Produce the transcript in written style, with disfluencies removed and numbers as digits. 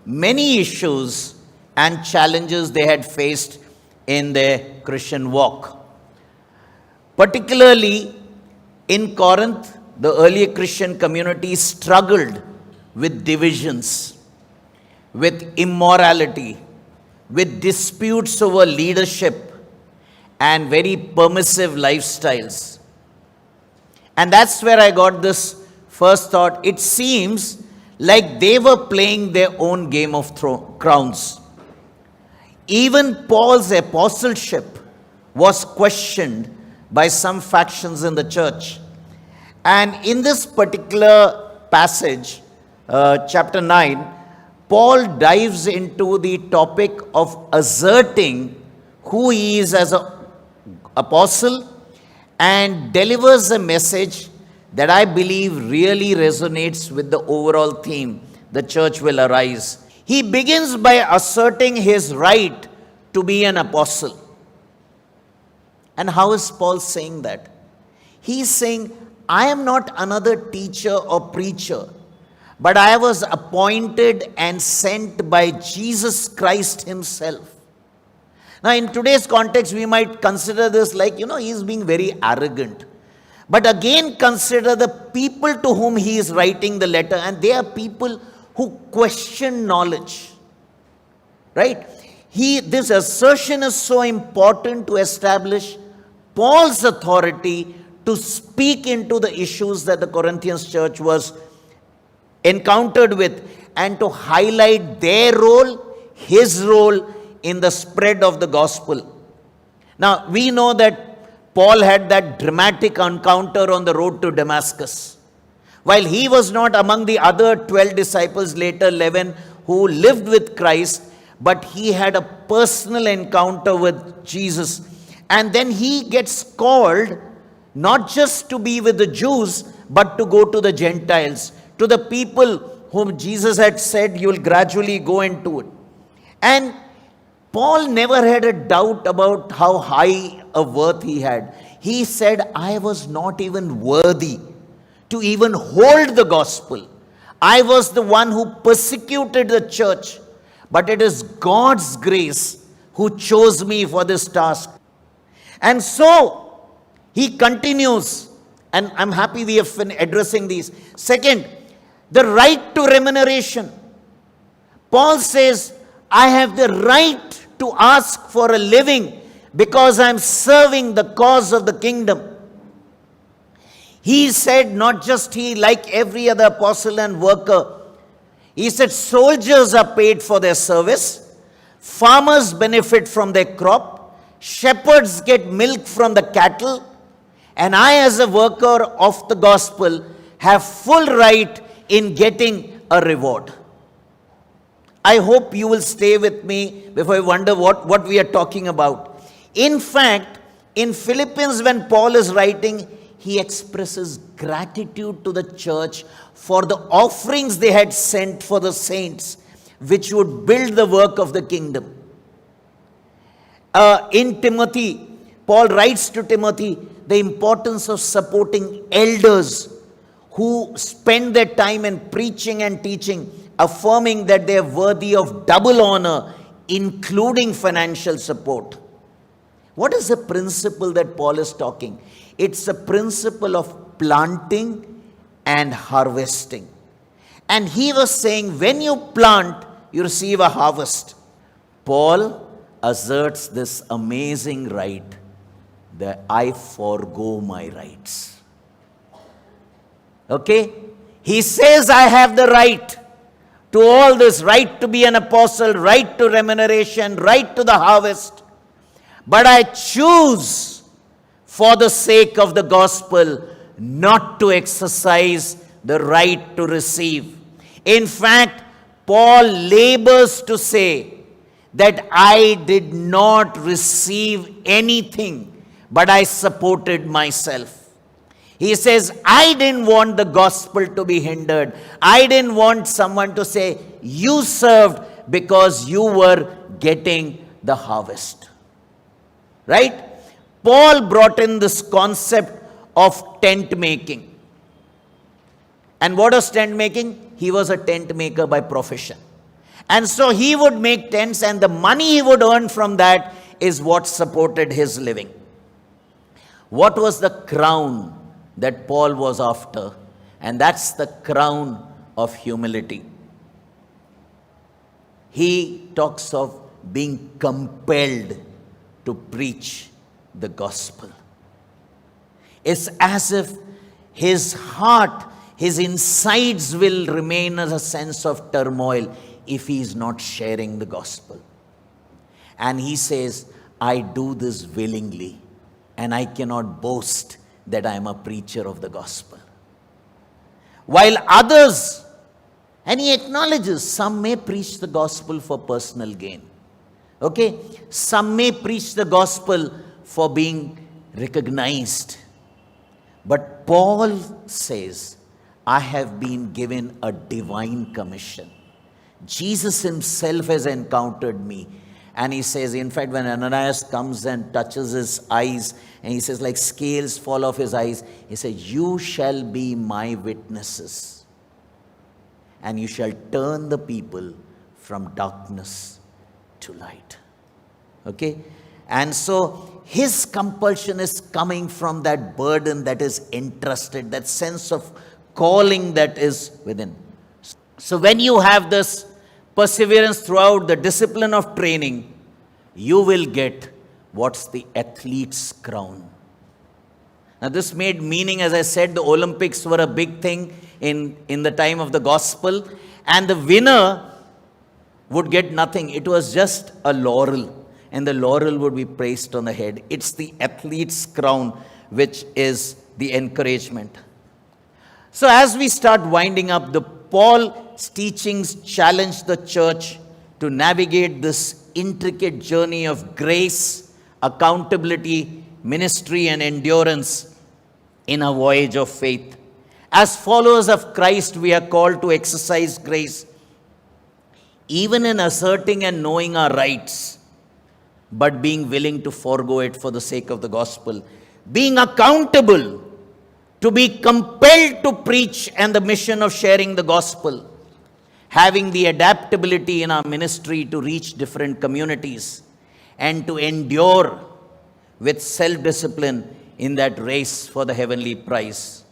many issues and challenges they had faced in their Christian walk. Particularly in Corinth, the early Christian community struggled with divisions, with immorality, with disputes over leadership, and very permissive lifestyles. And that's where I got this first thought. It seems like they were playing their own game of crowns. Even Paul's apostleship was questioned by some factions in the church. And in this particular passage, chapter 9, Paul dives into the topic of asserting who he is as an apostle and delivers a message that I believe really resonates with the overall theme, the church will arise. He begins by asserting his right to be an apostle. And how is Paul saying that? He's saying, I am not another teacher or preacher, but I was appointed and sent by Jesus Christ himself. Now, in today's context, we might consider this like, he's being very arrogant. But again, consider the people to whom he is writing the letter, and they are people who question knowledge. Right? This assertion is so important to establish Paul's authority to speak into the issues that the Corinthians church was encountered with, and to highlight their role, his role in the spread of the gospel. Now, we know that Paul had that dramatic encounter on the road to Damascus. While he was not among the other 12 disciples, later 11, who lived with Christ, but he had a personal encounter with Jesus. And then he gets called not just to be with the Jews, but to go to the Gentiles, to the people whom Jesus had said, you will gradually go into it. And Paul never had a doubt about how high a worth he had. He said, I was not even worthy to even hold the gospel. I was the one who persecuted the church, but it is God's grace who chose me for this task. And so, he continues, and I'm happy we have been addressing these. Second, the right to remuneration. Paul says, I have the right to ask for a living because I'm serving the cause of the kingdom. He said, not just he, like every other apostle and worker, he said soldiers are paid for their service, farmers benefit from their crop, shepherds get milk from the cattle, and I as a worker of the gospel have full right in getting a reward. I hope you will stay with me before you wonder what we are talking about. In fact, in Philippians, when Paul is writing, he expresses gratitude to the church for the offerings they had sent for the saints, which would build the work of the kingdom. In Timothy, Paul writes to Timothy the importance of supporting elders who spend their time in preaching and teaching, affirming that they are worthy of double honor, including financial support. What is the principle that Paul is talking? It's a principle of planting and harvesting. And he was saying, when you plant, you receive a harvest. Paul asserts this amazing right that I forego my rights. Okay? He says, I have the right to all this, right to be an apostle, right to remuneration, right to the harvest. But I choose, for the sake of the gospel, not to exercise the right to receive. In fact, Paul labors to say that I did not receive anything, but I supported myself. He says, I didn't want the gospel to be hindered. I didn't want someone to say, you served because you were getting the harvest. Right? Paul brought in this concept of tent making. And what was tent making? He was a tent maker by profession. And so he would make tents, and the money he would earn from that is what supported his living. What was the crown that Paul was after? And that's the crown of humility. He talks of being compelled to preach the gospel. It's as if his heart, his insides will remain as a sense of turmoil if he is not sharing the gospel. And he says, I do this willingly, and I cannot boast that I am a preacher of the gospel. While others, and he acknowledges, some may preach the gospel for personal gain. Okay? Some may preach the gospel for being recognized. But Paul says, I have been given a divine commission. Jesus himself has encountered me. And he says, in fact, when Ananias comes and touches his eyes, and he says, like scales fall off his eyes, he says, you shall be my witnesses, and you shall turn the people from darkness to light. Okay? And so his compulsion is coming from that burden that is entrusted, that sense of calling that is within. So when you have this perseverance throughout the discipline of training, you will get what's the athlete's crown. Now this made meaning, as I said, the Olympics were a big thing in the time of the gospel, and the winner would get nothing. It was just a laurel, and the laurel would be placed on the head. It's the athlete's crown which is the encouragement. So as we start winding up, Paul's teachings challenge the church to navigate this intricate journey of grace, accountability, ministry, and endurance in a voyage of faith. As followers of Christ, we are called to exercise grace, even in asserting and knowing our rights, but being willing to forego it for the sake of the gospel. Being accountable, to be compelled to preach and the mission of sharing the gospel. Having the adaptability in our ministry to reach different communities, and to endure with self-discipline in that race for the heavenly prize.